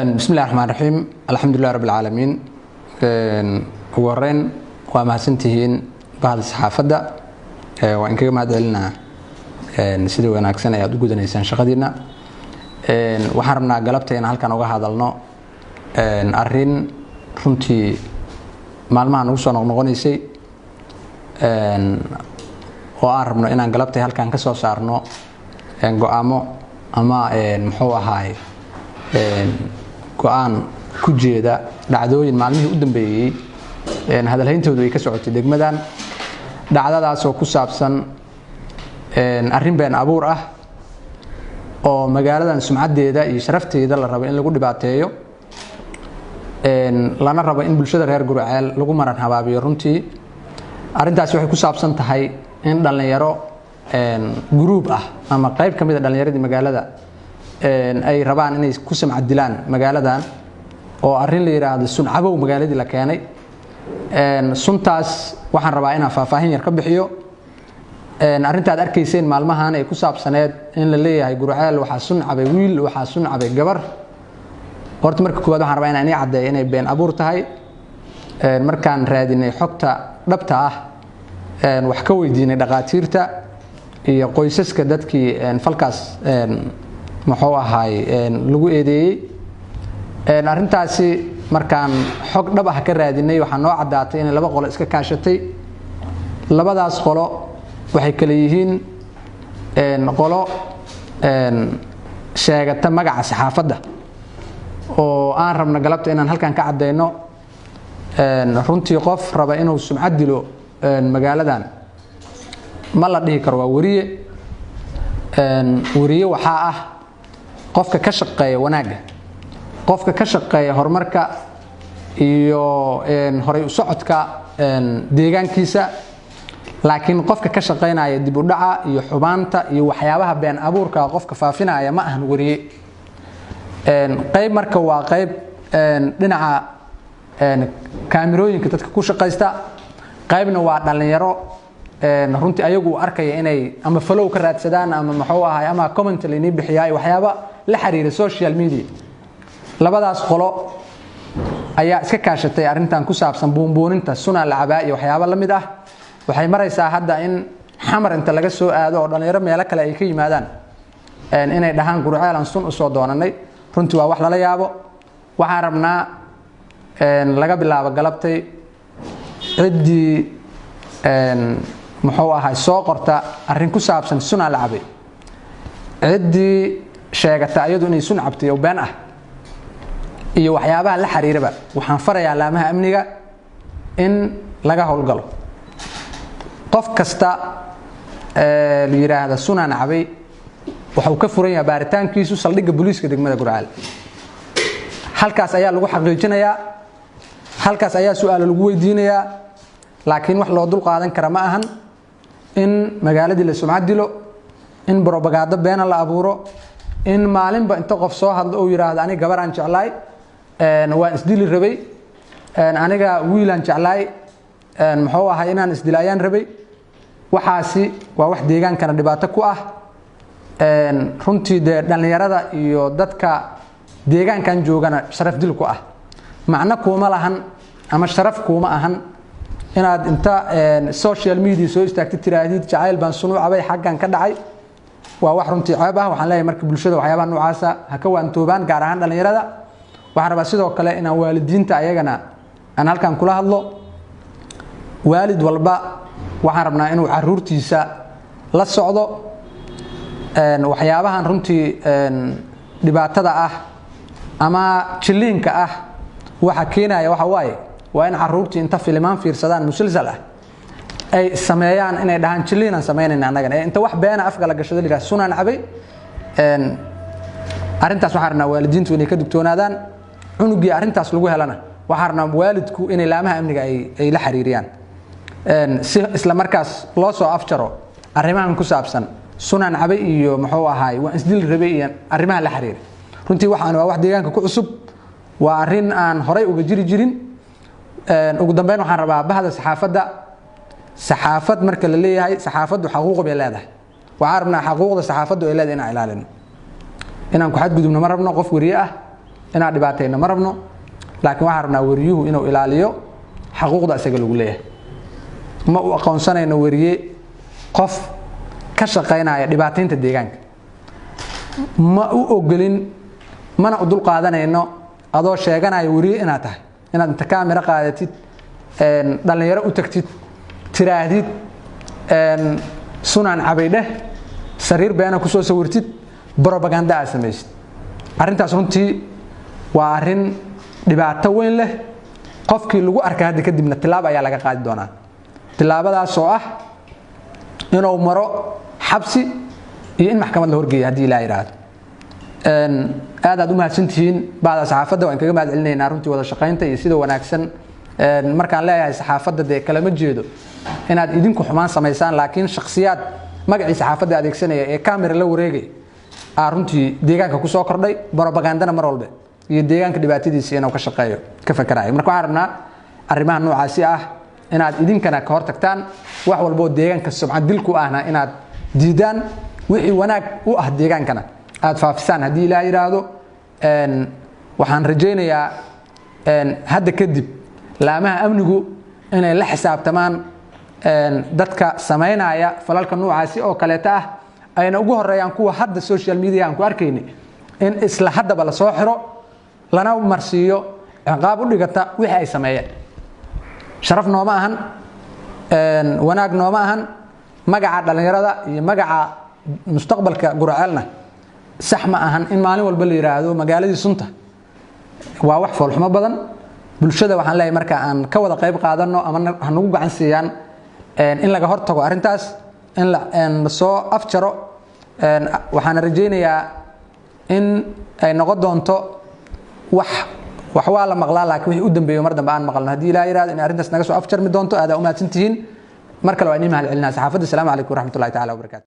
بسم الله الرحمن الرحيم الحمد لله رب العالمين ورين وما سنتهين بعض الصحافة وإن كما دلنا سيد وناكسنا يا دكتور نيسان شقدينا وحرمنا قلبتين هل كانوا هذا النوع أرين رنتي معلومة نوصل نغنيسي وأرمنا إن قلبتي هل كان كسر صارنا قاموا أما محوها هاي go'aan ku jeeda dhacdooyin maalmihii u dambeeyay hadalhayntoodu ay ka socotay degmadan dhacdadaas oo ku saabsan arrin been abuur ah oo magaaladan sumcadeeda iyo sharafteeda la rabo in lagu dhibaateeyo lana rabo in bulshada reer Gurceel lagu maran habaabiyo runtii arrintaas waxay ku saabsan tahay in dhalinyaro group ah ama qayb kamid ah dhalinyaradii magaalada ay rabaan inay ku samcad dilaan magaaladan oo arrin la yiraahdo sun cabow magaaladii la keenay suntaas waxaan rabaa inaan faahfaahin yar ka bixiyo arrintaad arkayseen maalmahan ay ku saabsaneed in la leeyahay Gurceel waxa sun cabay wiil waxa sun cabay gabar horta marka koowaad waxaan rabaa inaan cadeeyo inay been abuur tahay markaan raadinay xogta dhabta ah wax ka weydiinay dhaqaatiirta iyo qoysaska dadkii falkaas maxuu ahaay lagu eedeeyay arrintaasi markaan xog dhab ah ka raadinay waxa noo cadaatay in laba qolo iska kaashatay labadaas qolo waxay kala yihiin qolo sheegata magaca saxaafadda oo aan rabno galabta inaan halkan ka cadeyno runtii qof raba inuu sumcad dilo magaaladan ma la dhihi karo waa wariye waxa ah qofka ka shaqeeya wanaaga qofka ka shaqeeya horumarka iyo horay u socodka deegaankiisa laakiin qofka ka shaqeynaya dib u dhaca iyo xubaanta iyo waxyaabaha been abuurka qofka faafinaya ma ahan wariye qayb marka waa qayb dhinaca kaamirooyinka dadka ku shaqeysta qaybna waa dhalinyaro runtii ayagu arkaya inay ama follow ka raadsadaan ama maxuu ahaay ama comment leeni bixiyay waxyaaba la xiriira social media labadaas qolo ayaa iska kaashatay arrintan ku saabsan buunbuuninta sunna lacaba iyo waxyaaba la mid ah waxay maraysaa hadda in xamar inta laga soo aado oo dhalinyaro meel kale ay ka yimaadaan inay dhahaan Gurceel aan sun u soo doonanay runtii waa wax la yaabo waxaan rabnaa laga bilaabo galabtay cidii muxuu ahaay soo qorta arrin ku saabsan sunna lacabay cidii sheegata ayadu inay sun cabtay oo been ah iyo waxyaabaha la xiriiraba waxaan farayaa laamaha amniga in laga howlgalo qof kasta la yiraahdo sunna lacabay waxa uu ka furan yahay baaritaankiisu saldhigga booliiska degmada Gurceel halkaas ayaa lagu xaqiijinayaa halkaas ayaa su'aalo lagu weydiinayaa laakiin wax loo dul qaadan kara ma ahan in magaaladii la sumcad dilo in propaganda been la abuuro in maalinba inta qof soo hadlo oo yiraahdo aniga gabar aan jeclaay waan isdili rabay aniga wiil aan jeclaay muxuu ahaa inaan isdilaayaan rabay waxaasi waa wax deegaankana dhibaato ku ah runtii dhalinyarada iyo dadka deegaankan joogana sharaf dil ku ah macna kuma lahan ama sharaf kuma ahan inaad inta social media soo istaagtid tiraahid jacayl baan sunu cabay xaggan ka dhacay waa wax runtii ceeb ah waxaan leeyahay marka bulshada waxyaabaha noocaas ah ka waantoobaan gaar ahaan dhalinyarada waxaan rabaa sidoo kale in waalidiinta ayagana aan halkan kula hadlo waalid walba waxaan rabnaa inuu caruurtiisa la socdo waxyaabahan runtii dhibaatada ah ama jiliinka ah waxa keenaya waxa waaye waa in caruurtii inta filmaan fiirsadaan musalsal ah ay sameeyaan inay dhahan jiliin aan sameeynayna anaga inta wax been afka la gashado liraa sunan cabay arrintaas waxaan rabnaa waalidiintu inay ka digtoonaadaan cunugii arrintaas lagu helana waxaan rabnaa waalidku inay laamaha amniga ay la xiriiriyaan si isla markaas loo soo afjaro arrimahan ku saabsan sunan cabay iyo muxuu ahaay waa isdil rabay iyo arrimaha la xiriir runtii waxaan waa wax deegaanka ku cusub waa arrin aan horay uga jiri jirin ugu dambeyn waxaan rabaa bahda saxaafad marka la leeyahay saxaafadu xuquuq bay leedahay waxaan rabnaa xuquuqda saxaafadu ay leedahay inaan ilaalino inaan ku xad gudubno ma rabno qof wariye ah inaan dhibaatayno ma rabno laakiin waxaan rabnaa wariyuhu inuu ilaaliyo xuquuqda isaga lagu leeyahay ma u aqoonsanayno wariye qof ka shaqaynaya dhibaataynta deegaanka ma u ogolin mana u dul qaadanayno adoo sheeganaya wariye inaad tahay inaad inta kaamira qaadatid dhalinyaro u tagtid tiraahdid sunan cabaydhe sariir beena ku soo sawirtid propaganda aad samaysid arrintaas runtii waa arrin dhibaato weyn leh qofkii lagu arkay hadda kadibna tilaab ayaa laga qaadi doonaa tilaabadaas oo ah inuu maro xabsi iyo in maxkamad la horgeeyo haddii ilaa yiraahdo aad u mahadsantihiin baada saxaafadda waan kaga mahad celinaynaa runtii wada shaqaynta iyo sida wanaagsan markaan leeyahay saxaafadda de kala ma jeedo inaad idinku xumaan samaysaan laakiin shakhsiyaad magacii saxaafadda adeegsanaya ee camera la wareegay runtii deegaanka ku soo kordhay propagandana mar walba iyo deegaanka dhibaatadiisa inuu ka shaqeeyo ka fakarayo marka waxaan rabnaa arrimaha noocaasi ah inaad idinkana ka hortagtaan wax walba oo deegaanka subcad dilku ahna inaad diidaan wixii wanaag u ah deegaankana aad faafisaan haddii ilaa yiraahdo waxaan rajaynayaa hadda kadib laamaha amnigu inay la xisaabtamaan dadka sameynaya falalka noocaasi oo kaleeta ah ayna ugu horeeyaan kuwa hadda social media aan ku arkaynay in isla haddaba la soo xiro lana marsiiyo ciqaab u dhigata wixii ay sameeyeen sharaf nooma ahan wanaag nooma ahan magaca dhalinyarada iyo magaca mustaqbalka gurceelna sax ma ahan in maalin walba la yiraahdo magaaladii sunta waa wax foolxumo badan bulshada waxaan leeyahay marka aan ka wada qayb qaadano ama nagu gacan siiyaan in laga hortago arrintaas in la soo afjaro waxaan rajaynayaa in ay noqon doonto wax waa la maqlaa laakiin wixii u dambeeyo mar dambe aan maqalno haddii ilaa yiraahdo in arrintaas naga soo afjarmi doonto aad u mahadsantihiin mar kale waa inii mahad celinaa saxaafadda. Assalaamu calaykum waraxmatullaahi tacaala wabarakaatu.